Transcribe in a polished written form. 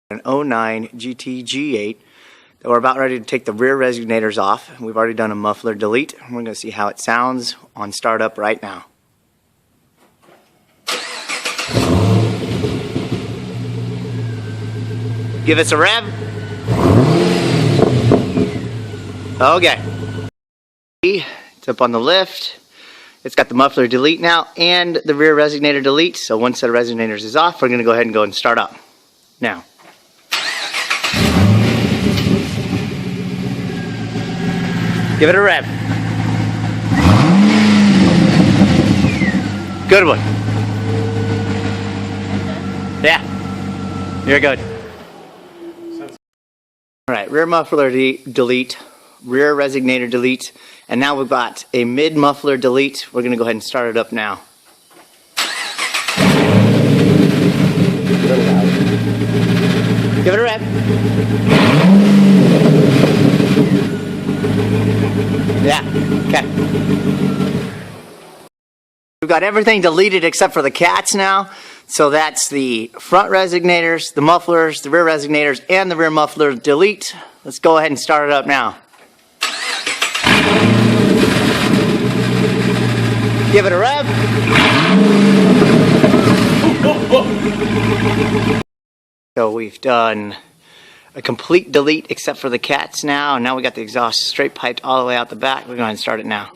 An 09 GT G8 that we're about ready to take the rear resignators off. We've already done a muffler delete. We're going to see how it sounds on startup right now. Give us a rev. Okay. It's up on the lift. It's got the muffler delete now and the rear resonator delete. So one set of resonators is off. We're going to go ahead and go and start up now. Give it a rev. Good one. Yeah, you're good. All right, rear muffler delete, rear resonator delete, and now we've got a mid muffler delete. We're going to go ahead and start it up now. Give it a rev. Yeah, okay. We've got everything deleted except for the cats now. So that's the front resignators, the mufflers, the rear resignators, and the rear muffler delete. Let's go ahead and start it up now. Give it a rev. So we've done a complete delete except for the cats now, and now we got the exhaust straight piped all the way out the back. We're going to start it now.